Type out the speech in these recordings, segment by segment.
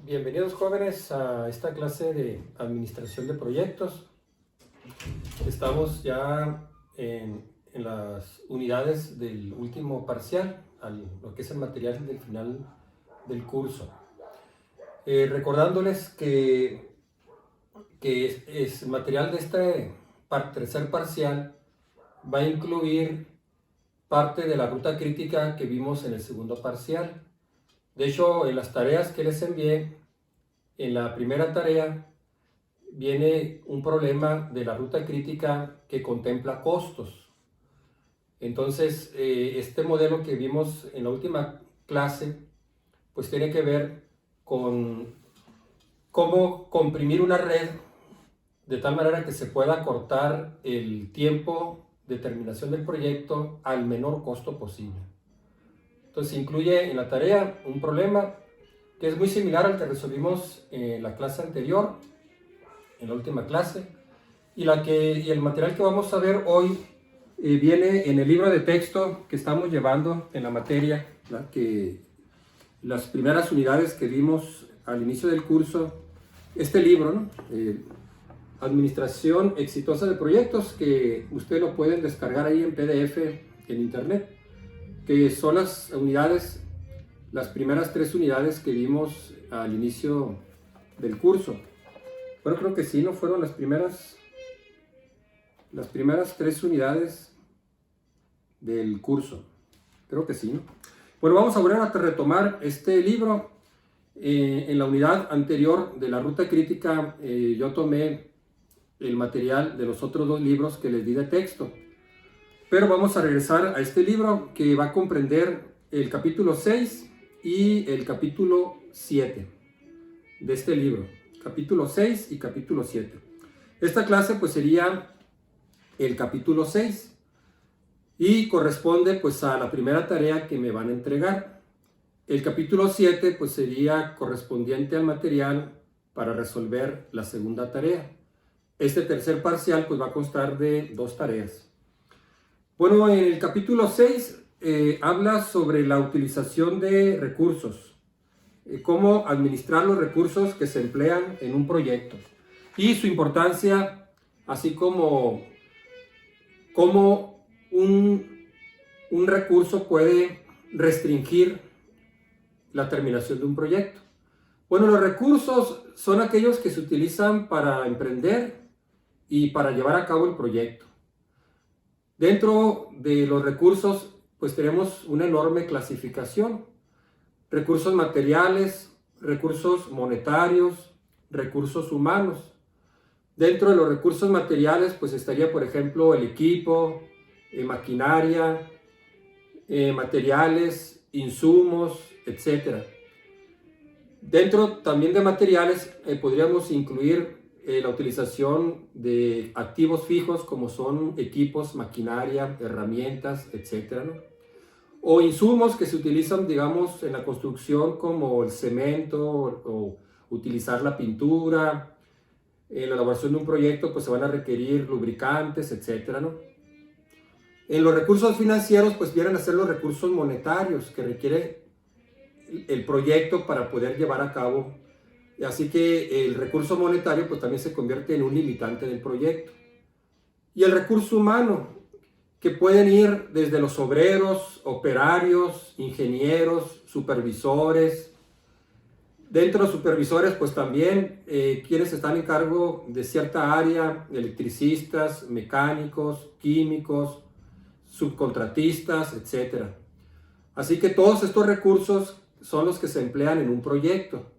Bienvenidos jóvenes a esta clase de administración de proyectos. Estamos ya en las unidades del último parcial, lo que es el material del final del curso. Recordándoles que es el material de este tercer parcial va a incluir parte de la ruta crítica que vimos en el segundo parcial. De hecho, en las tareas que les envié, en la primera tarea viene un problema de la ruta crítica que contempla costos. Entonces, este modelo que vimos en la última clase, pues tiene que ver con cómo comprimir una red de tal manera que se pueda cortar el tiempo de terminación del proyecto al menor costo posible. Entonces, incluye en la tarea un problema que es muy similar al que resolvimos en la clase anterior, en la última clase, y el material que vamos a ver hoy viene en el libro de texto que estamos llevando en la materia, ¿verdad? Que las primeras unidades que vimos al inicio del curso, este libro, ¿no? Administración exitosa de proyectos, que ustedes lo pueden descargar ahí en PDF en internet, que son las unidades, las primeras 3 unidades que vimos al inicio del curso. Bueno, creo que sí, ¿no? Fueron las primeras 3 unidades del curso. Creo que sí, ¿no? Bueno, vamos a volver a retomar este libro. En la unidad anterior de la ruta crítica, yo tomé el material de los otros 2 libros que les di de texto. Pero vamos a regresar a este libro que va a comprender el capítulo 6 y el capítulo 7 de este libro, capítulo 6 y capítulo 7. Esta clase pues sería el capítulo 6 y corresponde pues a la primera tarea que me van a entregar. El capítulo 7 pues sería correspondiente al material para resolver la segunda tarea. Este tercer parcial pues va a constar de 2 tareas. Bueno, en el capítulo 6 habla sobre la utilización de recursos, cómo administrar los recursos que se emplean en un proyecto y su importancia, así como cómo un recurso puede restringir la terminación de un proyecto. Bueno, los recursos son aquellos que se utilizan para emprender y para llevar a cabo el proyecto. Dentro de los recursos pues tenemos una enorme clasificación: recursos materiales, recursos monetarios, recursos humanos. Dentro de los recursos materiales pues estaría, por ejemplo, el equipo, maquinaria, materiales, insumos, etc. Dentro también de materiales podríamos incluir la utilización de activos fijos como son equipos, maquinaria, herramientas, etc., ¿no? O insumos que se utilizan, digamos, en la construcción, como el cemento o utilizar la pintura. En la elaboración de un proyecto pues se van a requerir lubricantes, etc., ¿no? En los recursos financieros pues vienen a ser los recursos monetarios que requiere el proyecto para poder llevar a cabo. Así que el recurso monetario pues también se convierte en un limitante del proyecto. Y el recurso humano, que pueden ir desde los obreros, operarios, ingenieros, supervisores. Dentro de los supervisores pues también quienes están en cargo de cierta área: electricistas, mecánicos, químicos, subcontratistas, etc. Así que todos estos recursos son los que se emplean en un proyecto.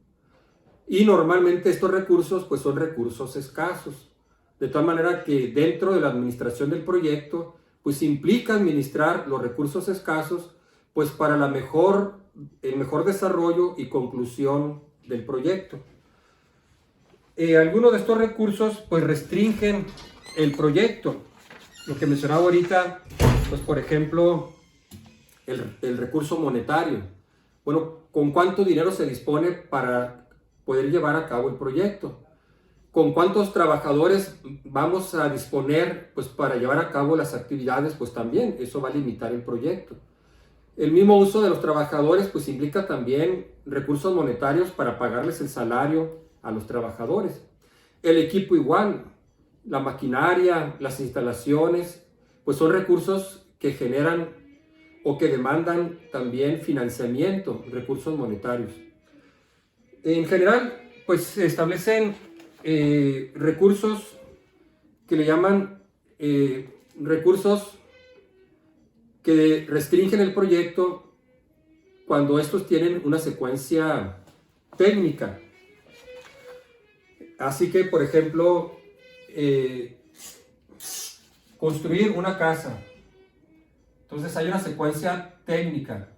Y normalmente estos recursos pues son recursos escasos, de tal manera que dentro de la administración del proyecto pues implica administrar los recursos escasos pues para el mejor desarrollo y conclusión del proyecto. Algunos de estos recursos pues restringen el proyecto. Lo que mencionaba ahorita, pues por ejemplo, el recurso monetario. Bueno, ¿con cuánto dinero se dispone para poder llevar a cabo el proyecto? ¿Con cuántos trabajadores vamos a disponer pues para llevar a cabo las actividades? Pues también eso va a limitar el proyecto. El mismo uso de los trabajadores pues implica también recursos monetarios para pagarles el salario a los trabajadores. El equipo igual, la maquinaria, las instalaciones, pues son recursos que generan o que demandan también financiamiento, recursos monetarios. En general, pues se establecen recursos que le llaman recursos que restringen el proyecto cuando estos tienen una secuencia técnica. Así que, por ejemplo, construir una casa. Entonces hay una secuencia técnica.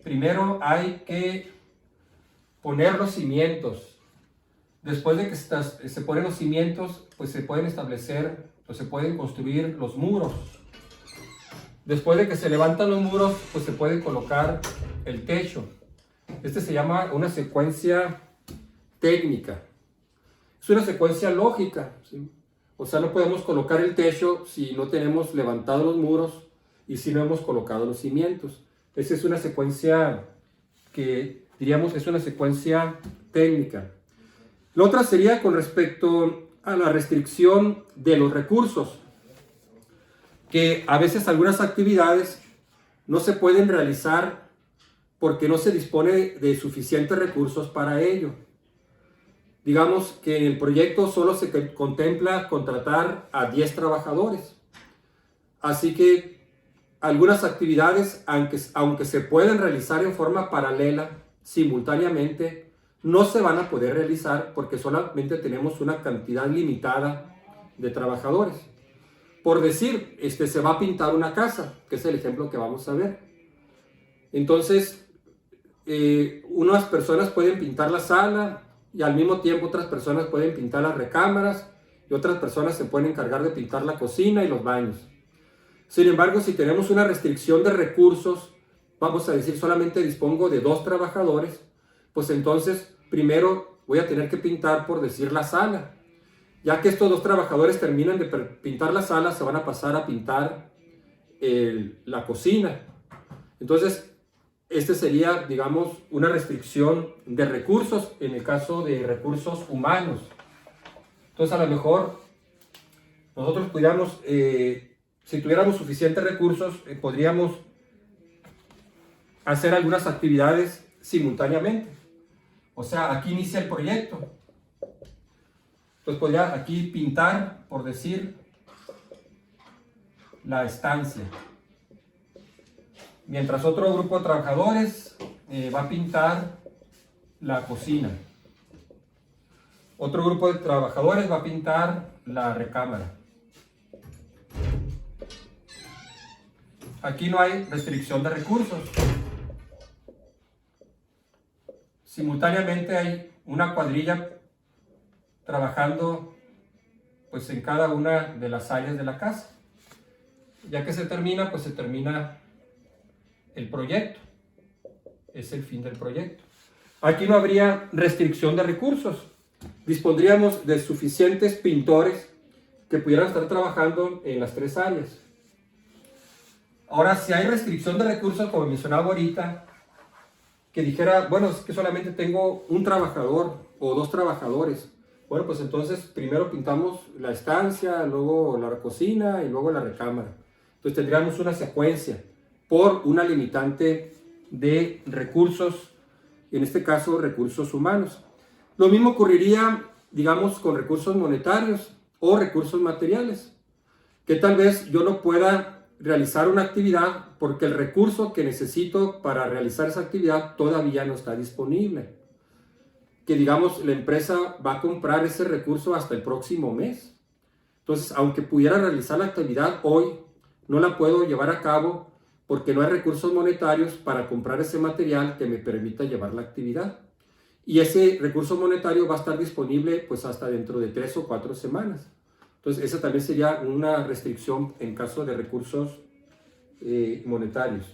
Primero hay que poner los cimientos. Después de que se ponen los cimientos, pues se pueden establecer o se pueden construir los muros. Después de que se levantan los muros, pues se puede colocar el techo. Este se llama una secuencia técnica. Es una secuencia lógica, ¿sí? O sea, no podemos colocar el techo si no tenemos levantados los muros y si no hemos colocado los cimientos. Esa es una secuencia que diríamos es una secuencia técnica. La otra sería con respecto a la restricción de los recursos, que a veces algunas actividades no se pueden realizar porque no se dispone de suficientes recursos para ello. Digamos que en el proyecto solo se contempla contratar a 10 trabajadores. Así que algunas actividades, aunque se pueden realizar en forma paralela, simultáneamente, no se van a poder realizar porque solamente tenemos una cantidad limitada de trabajadores. Por decir, se va a pintar una casa, que es el ejemplo que vamos a ver. Entonces, unas personas pueden pintar la sala y al mismo tiempo otras personas pueden pintar las recámaras y otras personas se pueden encargar de pintar la cocina y los baños. Sin embargo, si tenemos una restricción de recursos, vamos a decir solamente dispongo de 2 trabajadores, pues entonces primero voy a tener que pintar, por decir, la sala. Ya que estos 2 trabajadores terminan de pintar la sala, se van a pasar a pintar la cocina. Entonces, este sería, digamos, una restricción de recursos en el caso de recursos humanos. Entonces, a lo mejor nosotros pudiéramos, si tuviéramos suficientes recursos, podríamos hacer algunas actividades simultáneamente. O sea, aquí inicia el proyecto. Entonces podría aquí pintar, por decir, la estancia. Mientras otro grupo de trabajadores va a pintar la cocina. Otro grupo de trabajadores va a pintar la recámara. Aquí no hay restricción de recursos. Simultáneamente hay una cuadrilla trabajando pues en cada una de las áreas de la casa. Ya que se termina, pues se termina el proyecto. Es el fin del proyecto. Aquí no habría restricción de recursos. Dispondríamos de suficientes pintores que pudieran estar trabajando en las 3 áreas. Ahora, si hay restricción de recursos, como mencionaba ahorita, que dijera, bueno, es que solamente tengo un trabajador o 2 trabajadores. Bueno, pues entonces primero pintamos la estancia, luego la cocina y luego la recámara. Entonces tendríamos una secuencia por una limitante de recursos, en este caso recursos humanos. Lo mismo ocurriría, digamos, con recursos monetarios o recursos materiales, que tal vez yo no pueda realizar una actividad porque el recurso que necesito para realizar esa actividad todavía no está disponible. Que digamos la empresa va a comprar ese recurso hasta el próximo mes. Entonces, aunque pudiera realizar la actividad hoy, no la puedo llevar a cabo porque no hay recursos monetarios para comprar ese material que me permita llevar la actividad. Y ese recurso monetario va a estar disponible pues hasta dentro de 3 o 4 semanas. Entonces, esa también sería una restricción en caso de recursos monetarios.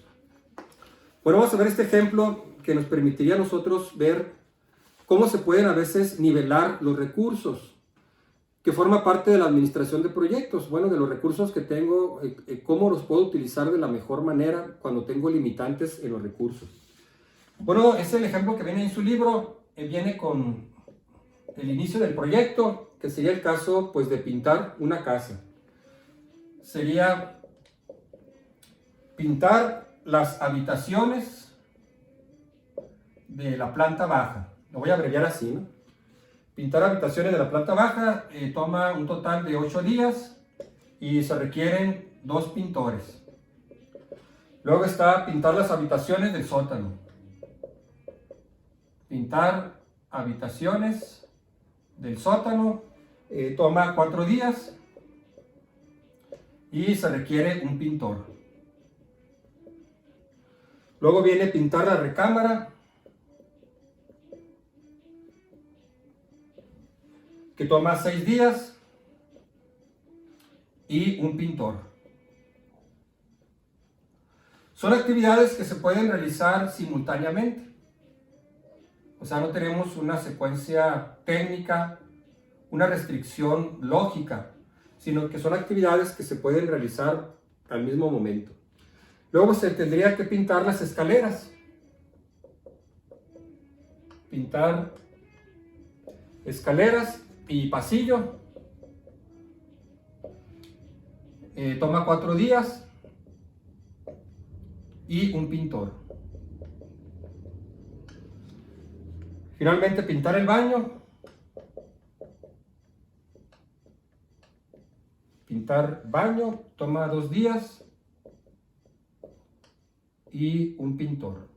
Bueno, vamos a ver este ejemplo que nos permitiría a nosotros ver cómo se pueden a veces nivelar los recursos. que forma parte de la administración de proyectos. Bueno, de los recursos que tengo, cómo los puedo utilizar de la mejor manera cuando tengo limitantes en los recursos. Bueno, es el ejemplo que viene en su libro, viene con el inicio del proyecto, que sería el caso pues de pintar una casa. Sería pintar las habitaciones de la planta baja. Lo voy a abreviar así, ¿no? Pintar habitaciones de la planta baja toma un total de 8 días y se requieren 2 pintores. Luego está pintar las habitaciones del sótano. Pintar habitaciones del sótano toma 4 días y se requiere un pintor. Luego viene pintar la recámara, que toma 6 días y un pintor. Son actividades que se pueden realizar simultáneamente. O sea, no tenemos una secuencia técnica, una restricción lógica, sino que son actividades que se pueden realizar al mismo momento. Luego se tendría que pintar las escaleras. Pintar escaleras y pasillo. Toma 4 días y un pintor. Finalmente, pintar el baño. Pintar baño toma 2 días y un pintor.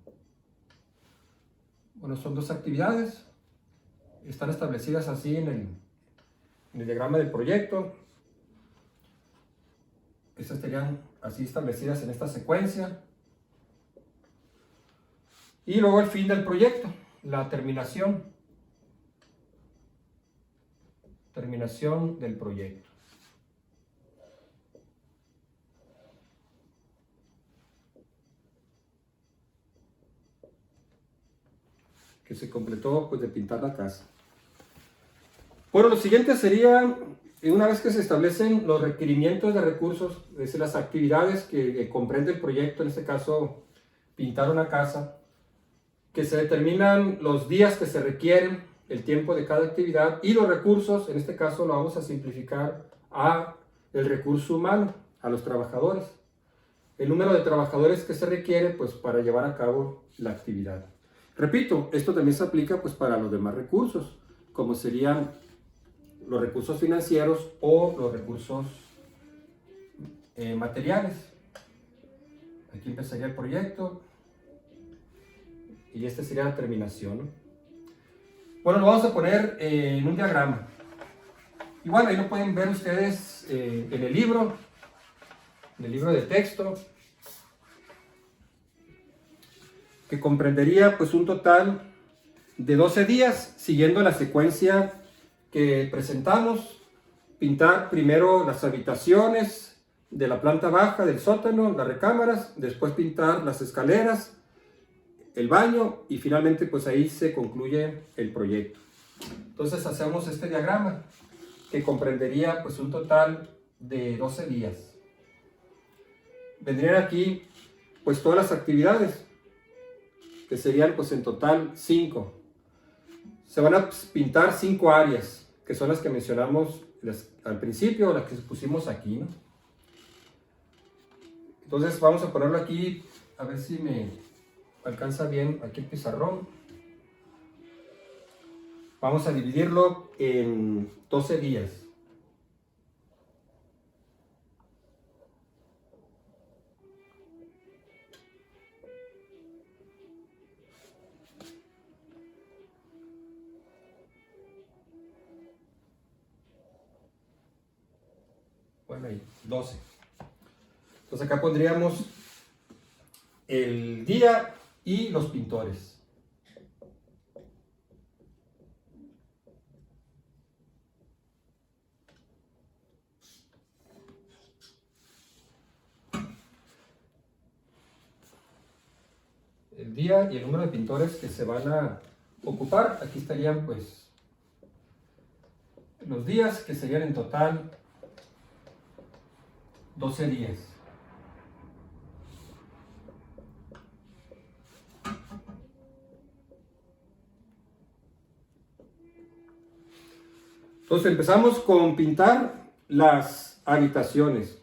Bueno, son 2 actividades. Están establecidas así en el diagrama del proyecto. Estas estarían así establecidas en esta secuencia. Y luego el fin del proyecto, la terminación. Terminación del proyecto. Que se completó pues de pintar la casa. Bueno, lo siguiente sería, una vez que se establecen los requerimientos de recursos, es decir, las actividades que comprende el proyecto, en este caso pintar una casa, que se determinan los días que se requieren, el tiempo de cada actividad y los recursos, en este caso lo vamos a simplificar a el recurso humano, a los trabajadores. El número de trabajadores que se requiere pues para llevar a cabo la actividad. Repito, esto también se aplica pues para los demás recursos, como serían los recursos financieros o los recursos materiales. Aquí empezaría el proyecto y esta sería la terminación, ¿no? Bueno, lo vamos a poner en un diagrama. Y bueno, ahí lo pueden ver ustedes en el libro de texto, que comprendería pues un total de 12 días, siguiendo la secuencia que presentamos. Pintar primero las habitaciones de la planta baja del sótano, las recámaras, después pintar las escaleras, el baño y finalmente pues ahí se concluye el proyecto. Entonces hacemos este diagrama que comprendería pues un total de 12 días. Vendrían aquí pues todas las actividades, que serían pues en total 5. Se van a pintar 5 áreas, que son las que mencionamos al principio, las que pusimos aquí, ¿no? Entonces vamos a ponerlo aquí, a ver si me alcanza bien aquí el pizarrón. Vamos a dividirlo en 12 días. Bueno, ahí, 12. Entonces acá pondríamos el día y los pintores. El día y el número de pintores que se van a ocupar. Aquí estarían pues los días, que serían en total 12 días. Entonces empezamos con pintar las habitaciones.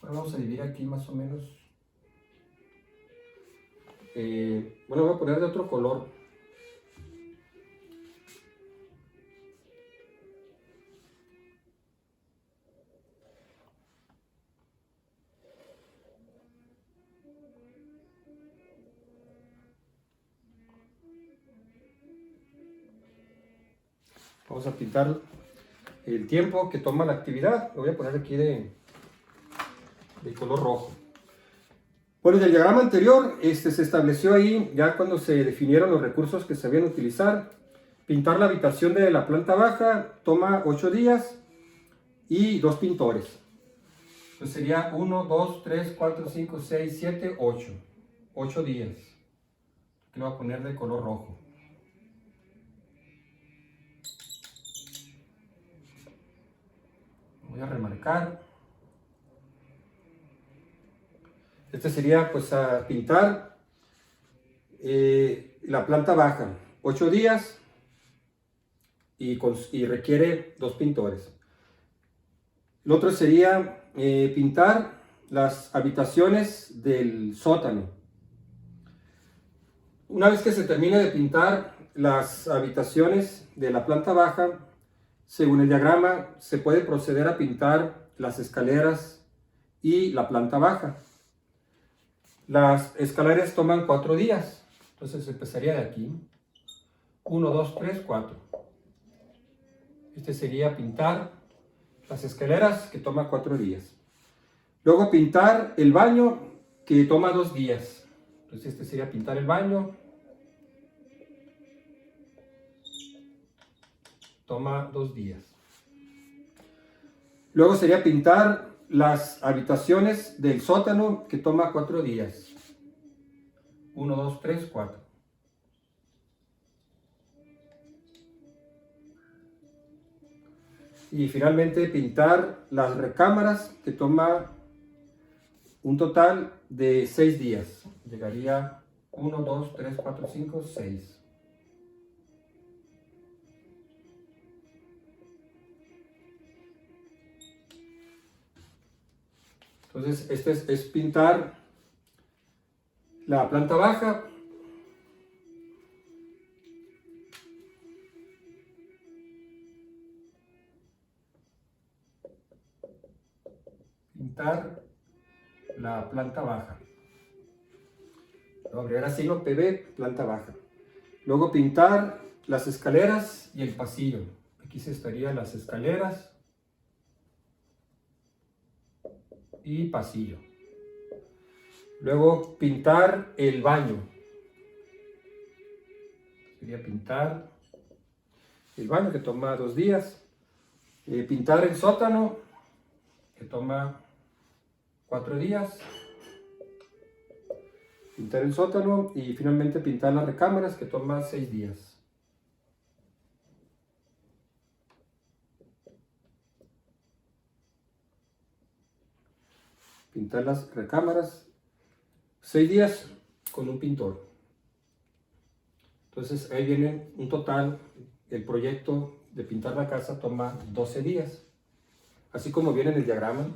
Bueno, vamos a dividir aquí más o menos. Bueno, voy a poner de otro color. Vamos a pintar el tiempo que toma la actividad. Lo voy a poner aquí de color rojo. Bueno, del diagrama anterior se estableció ahí, ya cuando se definieron los recursos que se habían utilizar. Pintar la habitación de la planta baja toma 8 días y 2 pintores. Entonces sería 1, 2, 3, 4, 5, 6, 7, 8. 8 días. Aquí lo voy a poner de color rojo. Voy a remarcar. Este sería pues a pintar la planta baja. 8 días y requiere 2 pintores. Lo otro sería pintar las habitaciones del sótano. Una vez que se termine de pintar las habitaciones de la planta baja, según el diagrama, se puede proceder a pintar las escaleras y la planta baja. Las escaleras toman 4 días, entonces empezaría de aquí. 1, 2, 3, 4. Este sería pintar las escaleras, que toma 4 días. Luego pintar el baño, que toma 2 días. Entonces este sería pintar el baño. Toma 2 días. Luego sería pintar las habitaciones del sótano, que toma 4 días. 1, 2, 3, 4. Y finalmente pintar las recámaras, que toma un total de 6 días. Llegaría 1, 2, 3, 4, 5, 6. Entonces, este es pintar la planta baja. Pintar la planta baja. Luego agregar signo PB, planta baja. Luego pintar las escaleras y el pasillo. Aquí se estarían las escaleras y pasillo. Luego pintar el baño. Sería pintar el baño, que toma 2 días. Pintar el sótano, que toma 4 días. Pintar el sótano y finalmente pintar las recámaras, que toma 6 días. Pintar las recámaras, 6 días con un pintor. Entonces ahí viene un total. El proyecto de pintar la casa toma 12 días, así como viene en el diagrama.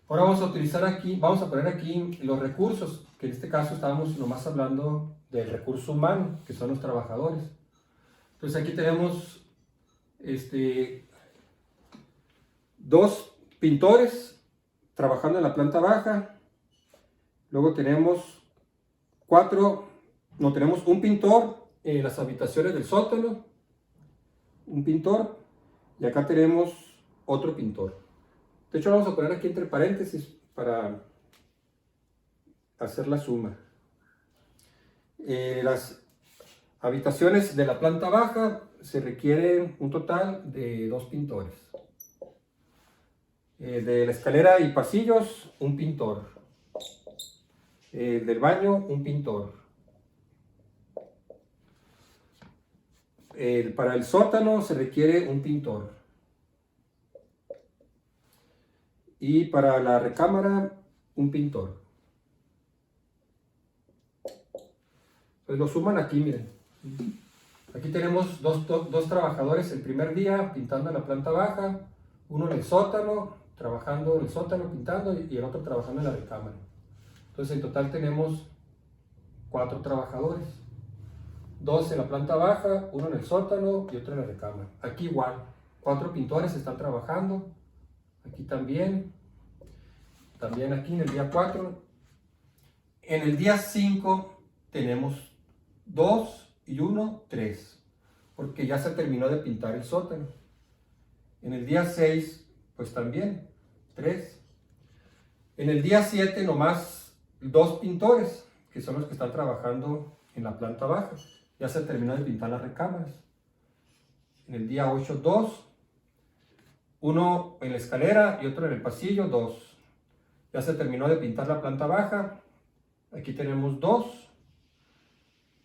Ahora vamos a utilizar aquí, vamos a poner aquí los recursos, que en este caso estábamos nomás hablando del recurso humano, que son los trabajadores. Entonces aquí tenemos 2 pintores trabajando en la planta baja. Luego tenemos tenemos un pintor en las habitaciones del sótano, un pintor, y acá tenemos otro pintor. De hecho, vamos a poner aquí entre paréntesis para hacer la suma. Las habitaciones de la planta baja se requiere un total de 2 pintores. De la escalera y pasillos, un pintor. Del baño, un pintor. para el sótano se requiere un pintor. Y para la recámara, un pintor. Pues lo suman aquí, miren. Aquí tenemos dos trabajadores el primer día pintando en la planta baja, uno en el sótano, trabajando en el sótano pintando y el otro trabajando en la recámara. Entonces en total tenemos 4 trabajadores. 2 en la planta baja, uno en el sótano y otro en la recámara. Aquí igual, 4 pintores están trabajando. Aquí también aquí en el día 4. En el día 5 tenemos 2 y 1, 3, porque ya se terminó de pintar el sótano. En el día 6, pues también 3. En el día 7 nomás 2 pintores, que son los que están trabajando en la planta baja. Ya se terminó de pintar las recámaras. En el día 8, 2. Uno en la escalera y otro en el pasillo, 2. Ya se terminó de pintar la planta baja. Aquí tenemos 2.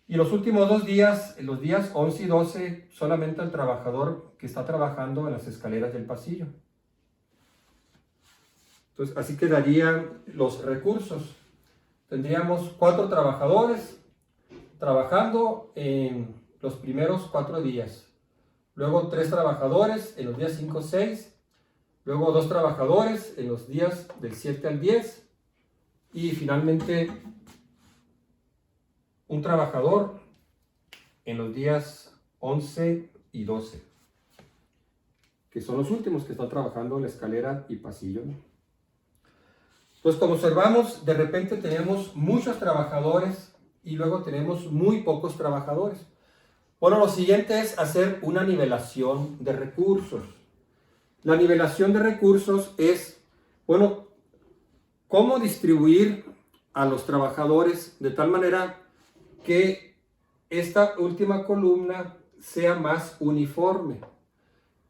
Y los últimos 2 días, en los días 11 y 12, solamente el trabajador que está trabajando en las escaleras del pasillo. Entonces, así quedarían los recursos. Tendríamos 4 trabajadores trabajando en los primeros 4 días. Luego 3 trabajadores en los días 5 6. Luego 2 trabajadores en los días del 7 al 10. Y finalmente un trabajador en los días 11 y 12, que son los últimos que están trabajando en la escalera y pasillo, ¿no? Entonces, como observamos, de repente tenemos muchos trabajadores y luego tenemos muy pocos trabajadores. Bueno, lo siguiente es hacer una nivelación de recursos. La nivelación de recursos es, bueno, cómo distribuir a los trabajadores de tal manera que esta última columna sea más uniforme,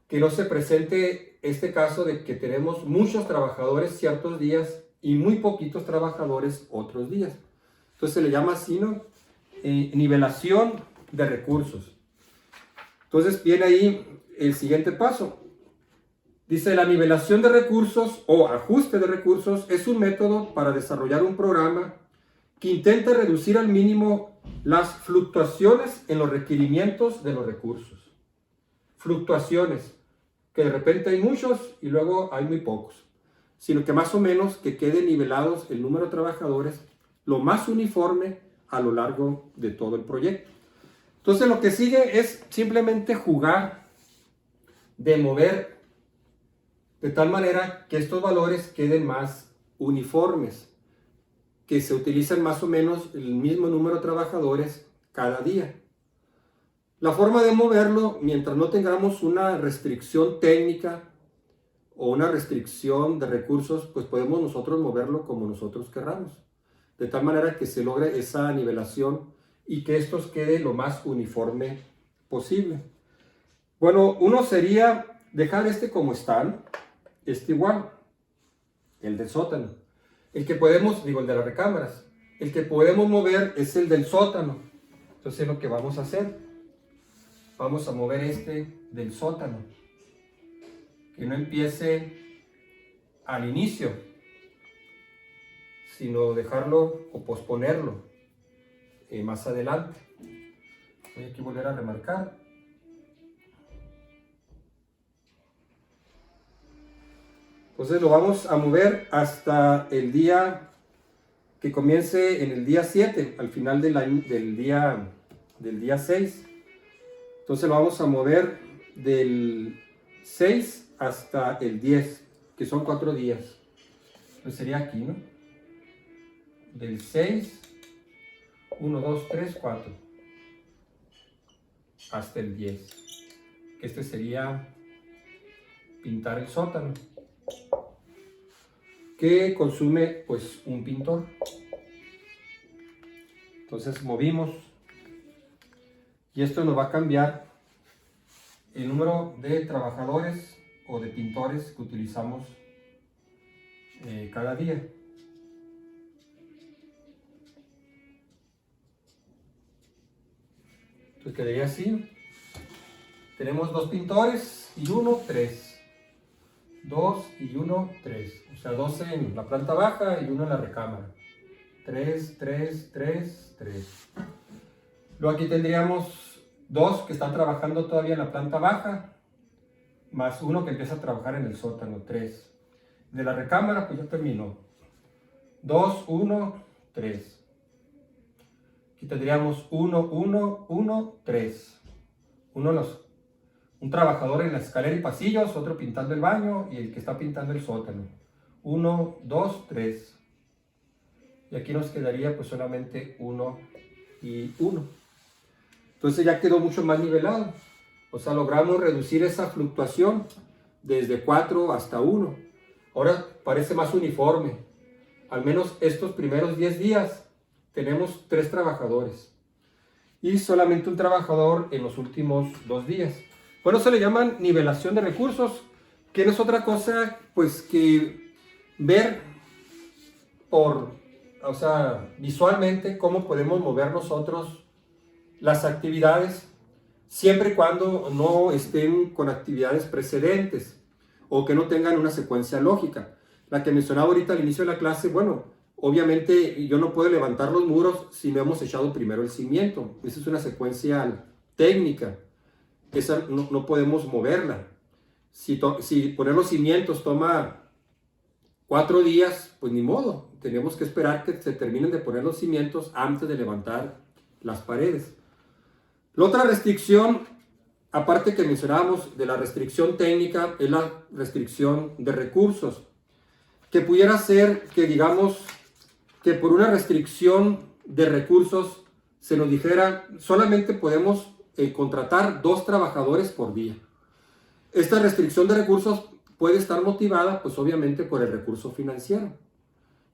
que no se presente este caso de que tenemos muchos trabajadores ciertos días y muy poquitos trabajadores otros días. Entonces se le llama así, ¿no? Nivelación de recursos. Entonces viene ahí el siguiente paso. Dice, la nivelación de recursos o ajuste de recursos es un método para desarrollar un programa que intenta reducir al mínimo las fluctuaciones en los requerimientos de los recursos. Fluctuaciones, que de repente hay muchos y luego hay muy pocos, sino que más o menos que queden nivelados el número de trabajadores lo más uniforme a lo largo de todo el proyecto. Entonces lo que sigue es simplemente jugar de mover de tal manera que estos valores queden más uniformes, que se utilicen más o menos el mismo número de trabajadores cada día. La forma de moverlo, mientras no tengamos una restricción técnica o una restricción de recursos, pues podemos nosotros moverlo como nosotros querramos, de tal manera que se logre esa nivelación y que estos quede lo más uniforme posible. Bueno, uno sería dejar este como están, este igual, el del sótano. El que podemos, digo, el de las recámaras, el que podemos mover es el del sótano. Entonces lo que vamos a hacer, vamos a mover este del sótano, que no empiece al inicio, sino dejarlo o posponerlo más adelante. Voy aquí a volver a remarcar. Entonces lo vamos a mover hasta el día que comience en el día 7, al final del día 6. Entonces lo vamos a mover del 6 hasta el 10, que son 4 días. Entonces sería aquí, ¿no? Del 6, 1, 2, 3, 4, hasta el 10. Que este sería pintar el sótano, que consume pues un pintor. Entonces movimos y esto nos va a cambiar el número de trabajadores o de pintores que utilizamos cada día. Entonces quedaría así. tenemos 2 pintores y 1, 3. 2 y 1, 3. O sea, 2 en la planta baja y 1 en la recámara. 3, 3, 3, 3. Luego aquí tendríamos 2 que están trabajando todavía en la planta baja, más 1 que empieza a trabajar en el sótano, 3. De la recámara, pues ya terminó. 2, 1, 3. Aquí tendríamos 1, 1, 1, 3. Un trabajador en la escalera y pasillos, otro pintando el baño y el que está pintando el sótano. 1, 2, 3. Y aquí nos quedaría pues solamente 1 y 1. Entonces ya quedó mucho más nivelado. O sea, logramos reducir esa fluctuación desde 4 hasta 1. Ahora parece más uniforme. Al menos estos primeros 10 días tenemos 3 trabajadores. Y solamente un trabajador en los últimos 2 días. Bueno, se le llaman nivelación de recursos, que no es otra cosa pues que ver visualmente cómo podemos mover nosotros las actividades siempre y cuando no estén con actividades precedentes o que no tengan una secuencia lógica. La que mencionaba ahorita al inicio de la clase, bueno, obviamente yo no puedo levantar los muros si no hemos echado primero el cimiento. Esa es una secuencia técnica. Esa no podemos moverla. Si poner los cimientos toma 4 días, pues ni modo. Tenemos que esperar que se terminen de poner los cimientos antes de levantar las paredes. La otra restricción, aparte que mencionábamos de la restricción técnica, es la restricción de recursos. Que pudiera ser que digamos que por una restricción de recursos se nos dijera solamente podemos contratar 2 trabajadores por día. Esta restricción de recursos puede estar motivada pues obviamente por el recurso financiero.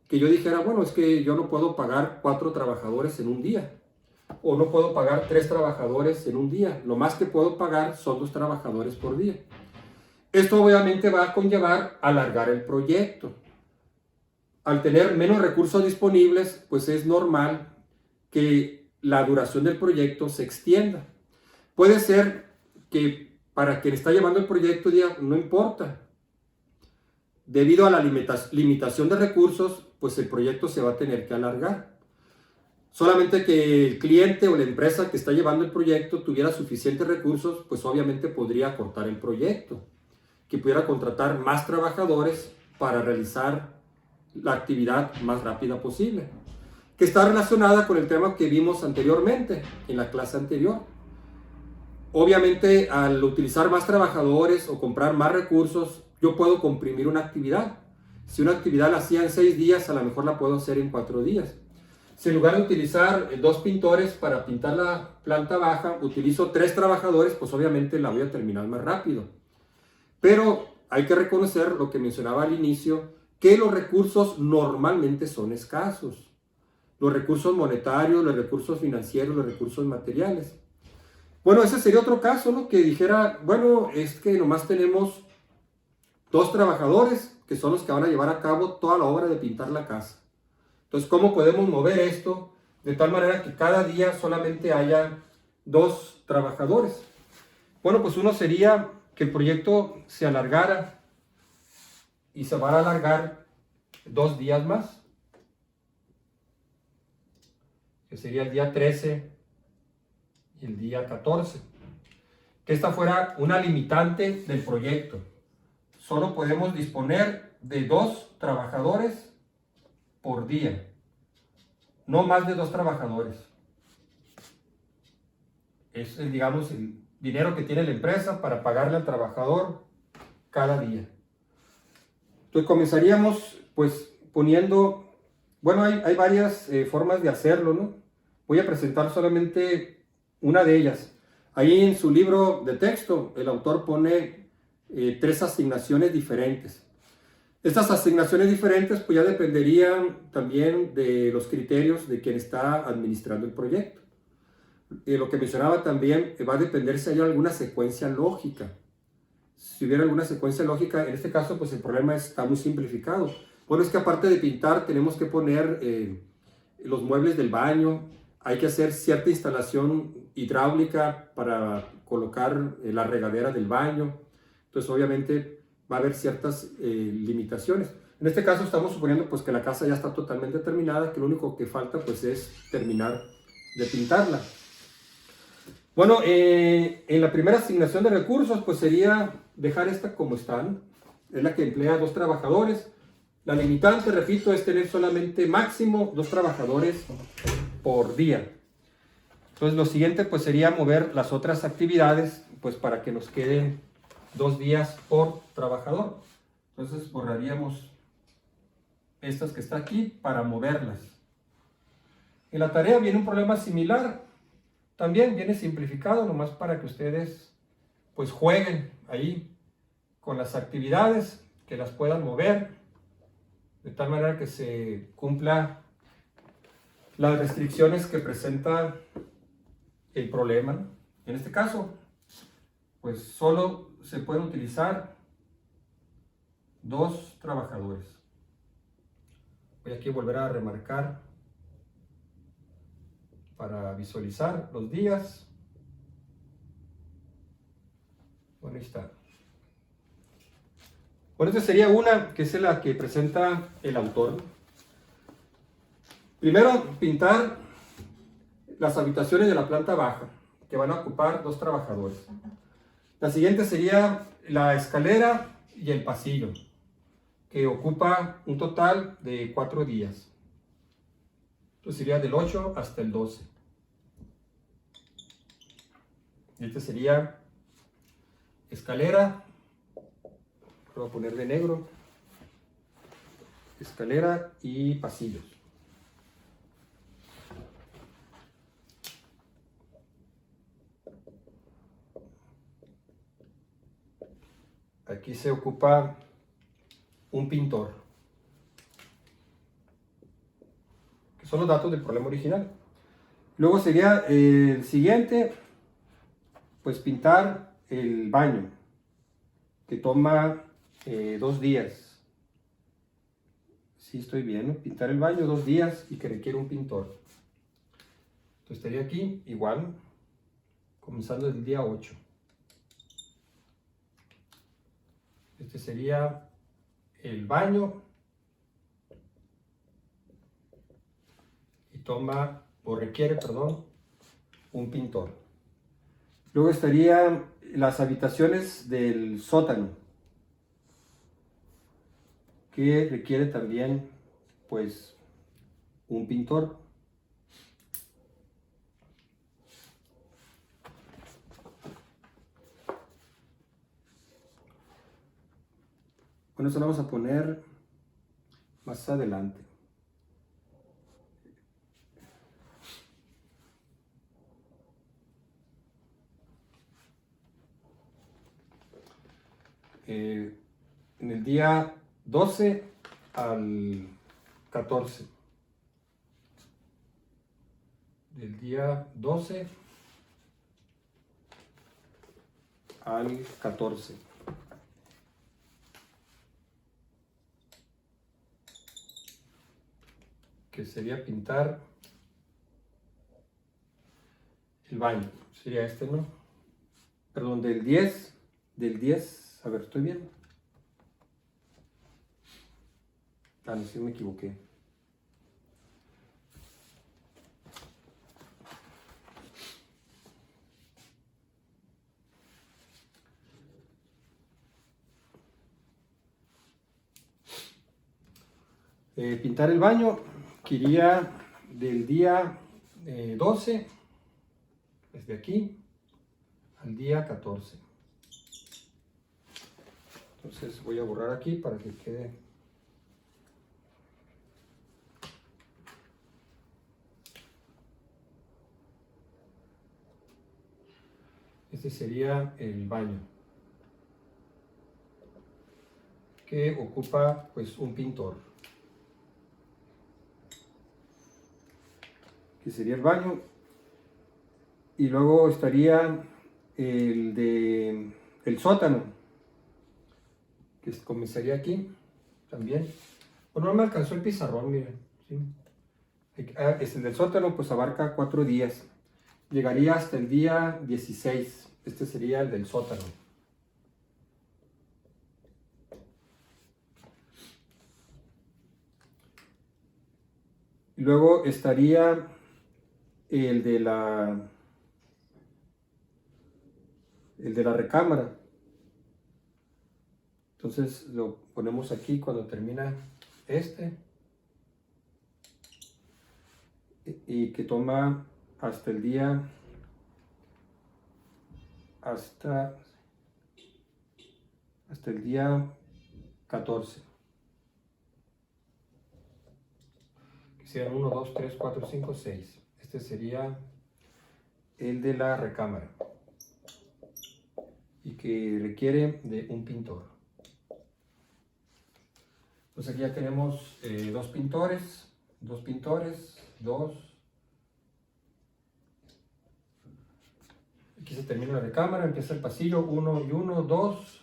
Que yo dijera, bueno, es que yo no puedo pagar 4 trabajadores en un día. O no puedo pagar 3 trabajadores en un día. Lo más que puedo pagar son 2 trabajadores por día. Esto obviamente va a conllevar alargar el proyecto. Al tener menos recursos disponibles, pues es normal que la duración del proyecto se extienda. Puede ser que para quien está llevando el proyecto diga, no importa. Debido a la limitación de recursos, pues el proyecto se va a tener que alargar. Solamente que el cliente o la empresa que está llevando el proyecto tuviera suficientes recursos, pues obviamente podría cortar el proyecto. Que pudiera contratar más trabajadores para realizar la actividad más rápida posible. Que está relacionada con el tema que vimos anteriormente, en la clase anterior. Obviamente, al utilizar más trabajadores o comprar más recursos, yo puedo comprimir una actividad. Si una actividad la hacía en 6 días, a lo mejor la puedo hacer en 4 días. Si en lugar de utilizar 2 pintores para pintar la planta baja, utilizo 3 trabajadores, pues obviamente la voy a terminar más rápido. Pero hay que reconocer lo que mencionaba al inicio, que los recursos normalmente son escasos. Los recursos monetarios, los recursos financieros, los recursos materiales. Bueno, ese sería otro caso, ¿no? Que dijera, bueno, es que nomás tenemos 2 trabajadores que son los que van a llevar a cabo toda la obra de pintar la casa. Entonces, ¿cómo podemos mover esto de tal manera que cada día solamente haya 2 trabajadores? Bueno, pues uno sería que el proyecto se alargara y se va a alargar 2 días más, que sería el día 13 y el día 14. Que esta fuera una limitante del proyecto. Solo podemos disponer de 2 trabajadores por día. No más de 2 trabajadores. Es, digamos, el dinero que tiene la empresa para pagarle al trabajador cada día. Entonces comenzaríamos pues poniendo, bueno, hay varias formas de hacerlo, ¿no? Voy a presentar solamente una de ellas. Ahí en su libro de texto, el autor pone 3 asignaciones diferentes. Estas asignaciones diferentes pues ya dependerían también de los criterios de quien está administrando el proyecto. Lo que mencionaba también va a depender si hay alguna secuencia lógica. Si hubiera alguna secuencia lógica, en este caso pues el problema está muy simplificado. Bueno, es que aparte de pintar tenemos que poner los muebles del baño, hay que hacer cierta instalación hidráulica para colocar la regadera del baño. Entonces obviamente va a haber ciertas limitaciones. En este caso estamos suponiendo pues que la casa ya está totalmente terminada, que lo único que falta pues es terminar de pintarla. Bueno, en la primera asignación de recursos pues sería dejar esta como están. Es la que emplea 2 trabajadores. La limitante, repito, es tener solamente máximo 2 trabajadores por día. Entonces lo siguiente pues sería mover las otras actividades pues para que nos queden 2 días por trabajador. Entonces borraríamos estas que está aquí para moverlas. En la tarea viene un problema similar. También viene simplificado nomás para que ustedes pues jueguen ahí con las actividades, que las puedan mover de tal manera que se cumpla las restricciones que presenta el problema. En este caso, pues solo se pueden utilizar 2 trabajadores. Voy aquí a volver a remarcar para visualizar los días. Bueno, ahí está. Bueno, esta sería una que es la que presenta el autor. Primero, pintar las habitaciones de la planta baja, que van a ocupar 2 trabajadores. La siguiente sería la escalera y el pasillo, que ocupa un total de 4 días. Entonces sería del 8 hasta el 12. Este sería escalera, lo voy a poner de negro, escalera y pasillos. Aquí se ocupa un pintor, que son los datos del problema original. Luego sería el siguiente, pues pintar el baño, que toma 2 días. Sí, estoy bien, ¿no? Pintar el baño 2 días y que requiere un pintor. Entonces estaría aquí igual, comenzando desde el día 8. Este sería el baño y toma, o requiere, perdón, un pintor. Luego estarían las habitaciones del sótano, que requiere también, pues, un pintor. Bueno, eso lo vamos a poner más adelante. En el día 12 al 14. Del día 12 al 14. Que sería pintar el baño. Sería este, ¿no? Perdón, del 10, a ver, ¿estoy bien? Ah, no, sí me equivoqué. Pintar el baño, que iría del día 12, desde aquí, al día 14. Entonces voy a borrar aquí para que quede. Este sería el baño, que ocupa pues un pintor. Que sería el baño. Y luego estaría el sótano, que comenzaría aquí también. Bueno, no me alcanzó el pizarrón, miren. ¿Sí? Es el del sótano, pues abarca 4 días. Llegaría hasta el día 16. Este sería el del sótano. Y luego estaría el de la recámara. Entonces lo ponemos aquí cuando termina este. Y que toma hasta el día, hasta el día 14. Que sean 1, 2, 3, 4, 5, 6. Este sería el de la recámara. Y que requiere de un pintor. Entonces aquí ya tenemos dos pintores. Aquí se termina la recámara, empieza el pasillo, 1 y 1, 2,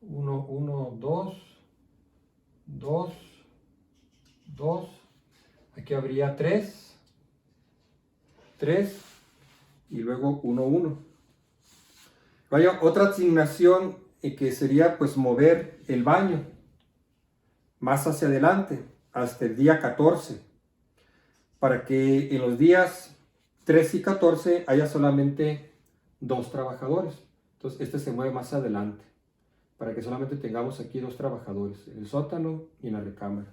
1, 1, 2, 2, 2, aquí habría 3, 3 y luego 1, 1. Vaya, otra asignación que sería pues mover el baño más hacia adelante, hasta el día 14, para que en los días 13 y 14 haya solamente 2 trabajadores. Entonces este se mueve más adelante, para que solamente tengamos aquí 2 trabajadores, en el sótano y en la recámara.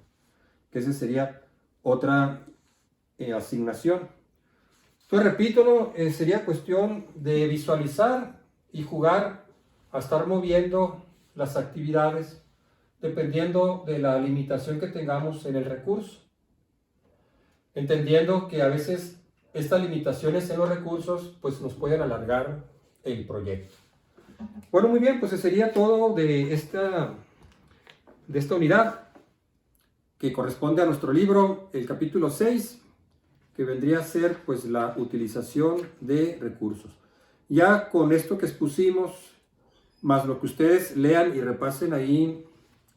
Que esa sería otra asignación. Entonces repito, ¿no? Sería cuestión de visualizar y jugar a estar moviendo las actividades dependiendo de la limitación que tengamos en el recurso. Entendiendo que a veces estas limitaciones en los recursos pues nos pueden alargar el proyecto. Bueno, muy bien, pues ese sería todo de esta unidad que corresponde a nuestro libro, el capítulo 6, que vendría a ser pues la utilización de recursos. Ya con esto que expusimos, más lo que ustedes lean y repasen ahí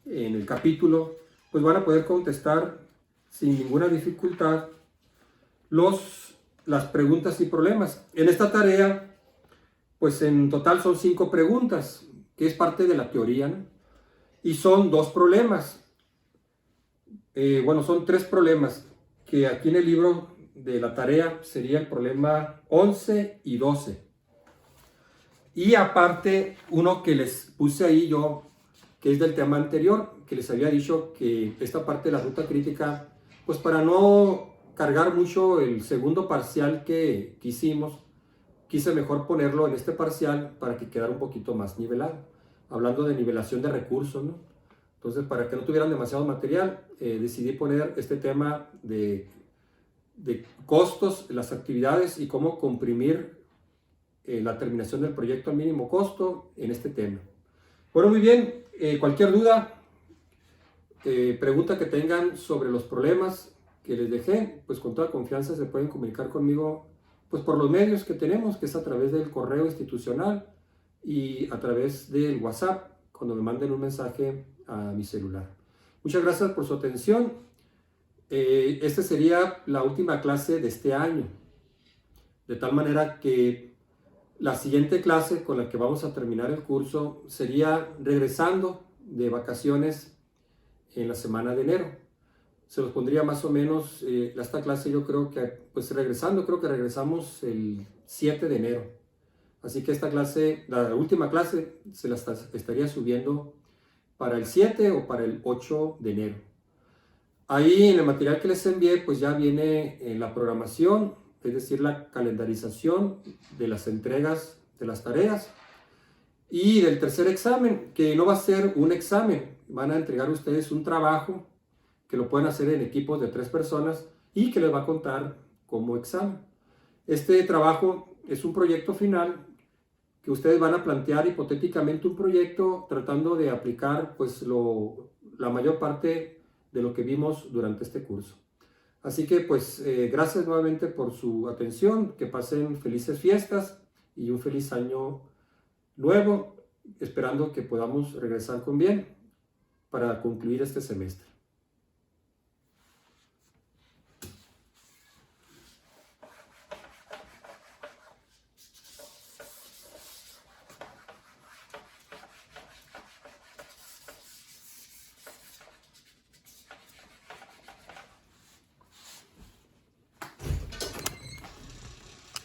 en el capítulo, pues van a poder contestar sin ninguna dificultad las preguntas y problemas. En esta tarea, pues en total son 5 preguntas, que es parte de la teoría, ¿no? Y son 2 problemas. Bueno, son 3 problemas, que aquí en el libro de la tarea sería el problema 11 y 12. Y aparte, uno que les puse ahí yo, que es del tema anterior, que les había dicho que esta parte de la ruta crítica, pues para no cargar mucho el segundo parcial que hicimos, quise mejor ponerlo en este parcial para que quedara un poquito más nivelado, hablando de nivelación de recursos, ¿no? Entonces, para que no tuvieran demasiado material, decidí poner este tema de costos, las actividades y cómo comprimir la terminación del proyecto al mínimo costo en este tema. Bueno, muy bien, cualquier duda, pregunta que tengan sobre los problemas que les dejé, pues con toda confianza se pueden comunicar conmigo pues por los medios que tenemos, que es a través del correo institucional y a través del WhatsApp, cuando me manden un mensaje a mi celular. Muchas gracias por su atención. Esta sería la última clase de este año, de tal manera que la siguiente clase con la que vamos a terminar el curso sería regresando de vacaciones en la semana de enero. Se los pondría más o menos, esta clase yo creo que, pues creo que regresamos el 7 de enero. Así que esta clase, la última clase, se la estaría subiendo para el 7 o para el 8 de enero. Ahí en el material que les envié, pues ya viene la programación, es decir, la calendarización de las entregas de las tareas y del tercer examen, que no va a ser un examen, van a entregar ustedes un trabajo que lo pueden hacer en equipos de 3 personas y que les va a contar como examen. Este trabajo es un proyecto final que ustedes van a plantear hipotéticamente un proyecto tratando de aplicar pues la mayor parte de lo que vimos durante este curso. Así que pues gracias nuevamente por su atención, que pasen felices fiestas y un feliz año nuevo, esperando que podamos regresar con bien para concluir este semestre.